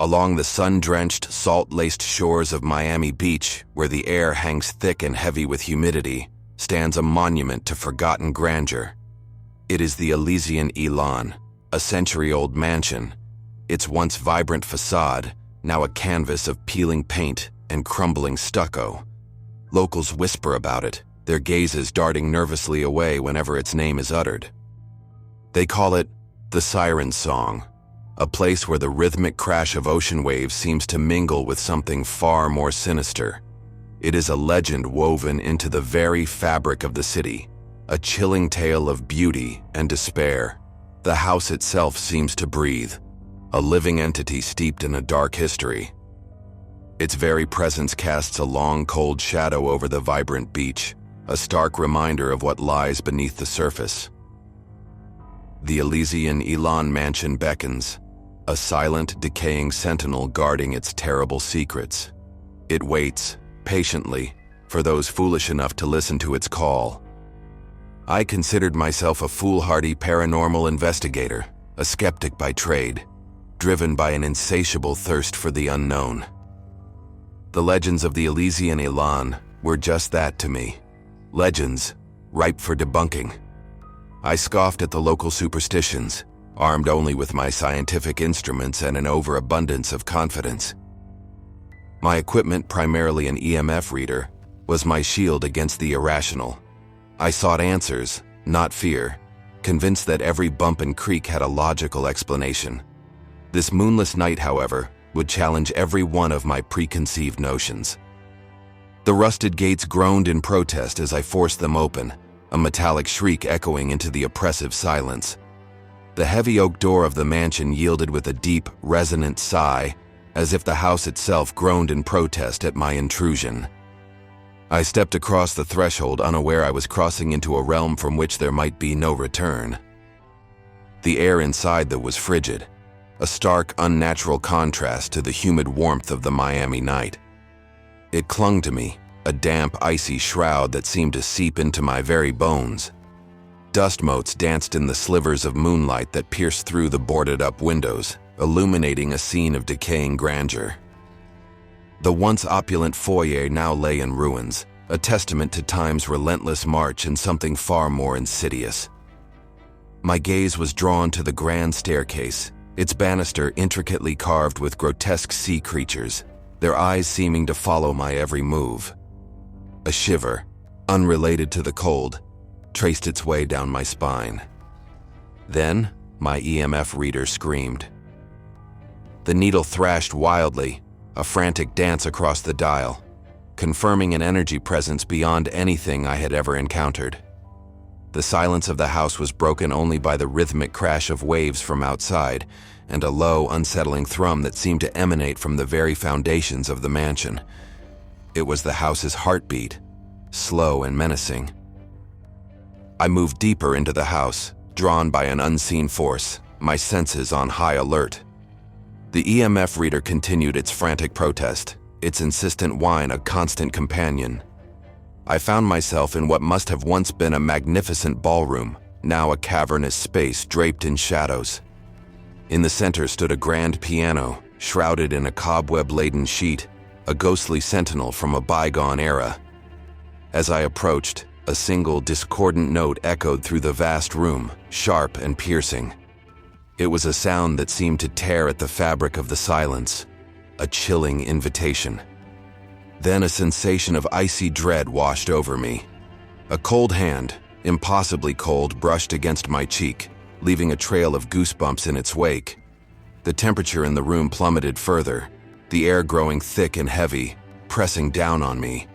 Along the sun-drenched, salt-laced shores of Miami Beach, where the air hangs thick and heavy with humidity, stands a monument to forgotten grandeur. It is the Elysian Elan, a century-old mansion. Its once vibrant facade, now a canvas of peeling paint and crumbling stucco. Locals whisper about it, their gazes darting nervously away whenever its name is uttered. They call it the Siren's Song, a place where the rhythmic crash of ocean waves seems to mingle with something far more sinister. It is a legend woven into the very fabric of the city, a chilling tale of beauty and despair. The house itself seems to breathe, a living entity steeped in a dark history. Its very presence casts a long, cold shadow over the vibrant beach, a stark reminder of what lies beneath the surface. The Elysian Elan mansion beckons, a silent, decaying sentinel guarding its terrible secrets. It waits, patiently, for those foolish enough to listen to its call. I considered myself a foolhardy paranormal investigator, a skeptic by trade, driven by an insatiable thirst for the unknown. The legends of the Elysian Elan were just that to me. Legends, ripe for debunking. I scoffed at the local superstitions, armed only with my scientific instruments and an overabundance of confidence. My equipment, primarily an EMF reader, was my shield against the irrational. I sought answers, not fear, convinced that every bump and creak had a logical explanation. This moonless night, however, would challenge every one of my preconceived notions. The rusted gates groaned in protest as I forced them open, a metallic shriek echoing into the oppressive silence. The heavy oak door of the mansion yielded with a deep, resonant sigh, as if the house itself groaned in protest at my intrusion. I stepped across the threshold, unaware I was crossing into a realm from which there might be no return. The air inside was frigid, a stark, unnatural contrast to the humid warmth of the Miami night. It clung to me, a damp, icy shroud that seemed to seep into my very bones. Dust motes danced in the slivers of moonlight that pierced through the boarded-up windows, illuminating a scene of decaying grandeur. The once opulent foyer now lay in ruins, a testament to time's relentless march and something far more insidious. My gaze was drawn to the grand staircase, its banister intricately carved with grotesque sea creatures, their eyes seeming to follow my every move. A shiver, unrelated to the cold, traced its way down my spine. Then, my EMF reader screamed. The needle thrashed wildly, a frantic dance across the dial, confirming an energy presence beyond anything I had ever encountered. The silence of the house was broken only by the rhythmic crash of waves from outside and a low, unsettling thrum that seemed to emanate from the very foundations of the mansion. It was the house's heartbeat, slow and menacing. I moved deeper into the house, drawn by an unseen force, my senses on high alert. The EMF reader continued its frantic protest, its insistent whine a constant companion. I found myself in what must have once been a magnificent ballroom, now a cavernous space draped in shadows. In the center stood a grand piano, shrouded in a cobweb-laden sheet, a ghostly sentinel from a bygone era. As I approached, a single discordant note echoed through the vast room, sharp and piercing. It was a sound that seemed to tear at the fabric of the silence, a chilling invitation. Then a sensation of icy dread washed over me. A cold hand, impossibly cold, brushed against my cheek, leaving a trail of goosebumps in its wake. The temperature in the room plummeted further, the air growing thick and heavy, pressing down on me.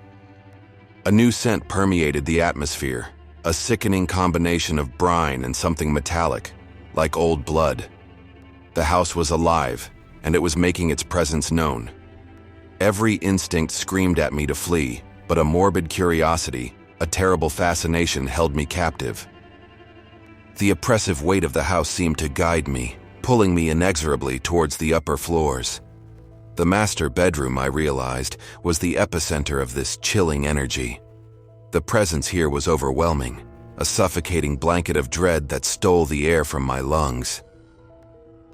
A new scent permeated the atmosphere, a sickening combination of brine and something metallic, like old blood. The house was alive, and it was making its presence known. Every instinct screamed at me to flee, but a morbid curiosity, a terrible fascination held me captive. The oppressive weight of the house seemed to guide me, pulling me inexorably towards the upper floors. The master bedroom, I realized, was the epicenter of this chilling energy. The presence here was overwhelming, a suffocating blanket of dread that stole the air from my lungs.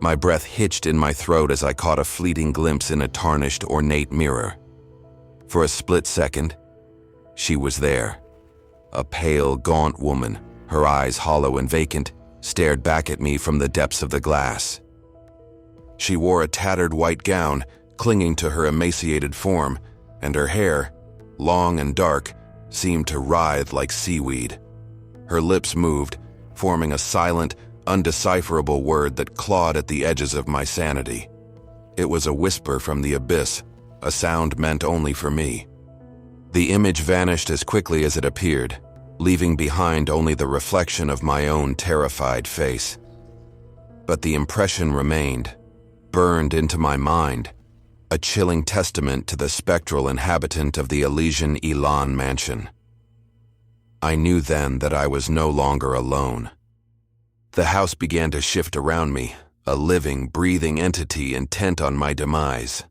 My breath hitched in my throat as I caught a fleeting glimpse in a tarnished, ornate mirror. For a split second, she was there. A pale, gaunt woman, her eyes hollow and vacant, stared back at me from the depths of the glass. She wore a tattered white gown, clinging to her emaciated form, and her hair, long and dark, seemed to writhe like seaweed. Her lips moved, forming a silent, undecipherable word that clawed at the edges of my sanity. It was a whisper from the abyss, a sound meant only for me. The image vanished as quickly as it appeared, leaving behind only the reflection of my own terrified face. But the impression remained, burned into my mind, a chilling testament to the spectral inhabitant of the Elysian Elan mansion. I knew then that I was no longer alone. The house began to shift around me, a living, breathing entity intent on my demise.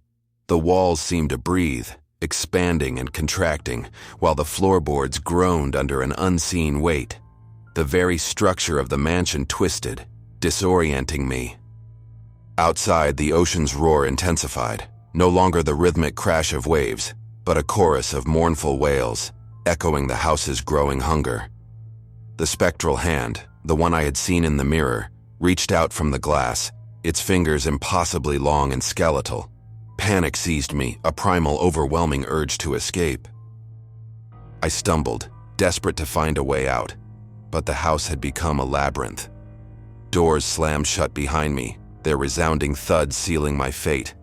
The walls seemed to breathe, expanding and contracting, while the floorboards groaned under an unseen weight. The very structure of the mansion twisted, disorienting me. Outside, the ocean's roar intensified, no longer the rhythmic crash of waves, but a chorus of mournful wails, echoing the house's growing hunger. The spectral hand, the one I had seen in the mirror, reached out from the glass, its fingers impossibly long and skeletal. Panic seized me, a primal, overwhelming urge to escape. I stumbled, desperate to find a way out, but the house had become a labyrinth. Doors slammed shut behind me, their resounding thuds sealing my fate.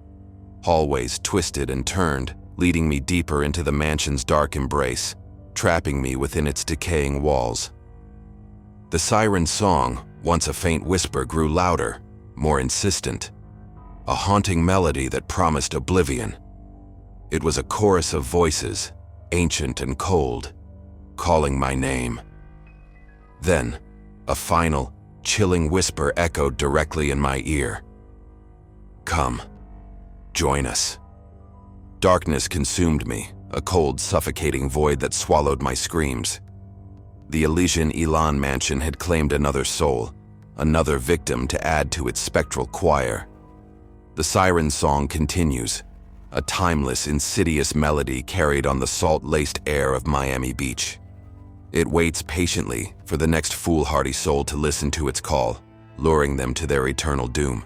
Hallways twisted and turned, leading me deeper into the mansion's dark embrace, trapping me within its decaying walls. The siren's song, once a faint whisper, grew louder, more insistent. A haunting melody that promised oblivion. It was a chorus of voices, ancient and cold, calling my name. Then, a final, chilling whisper echoed directly in my ear. "Come, join us." Darkness consumed me, a cold, suffocating void that swallowed my screams. The Elysian Elan mansion had claimed another soul, another victim to add to its spectral choir. The siren song continues, a timeless, insidious melody carried on the salt-laced air of Miami Beach. It waits patiently for the next foolhardy soul to listen to its call, luring them to their eternal doom.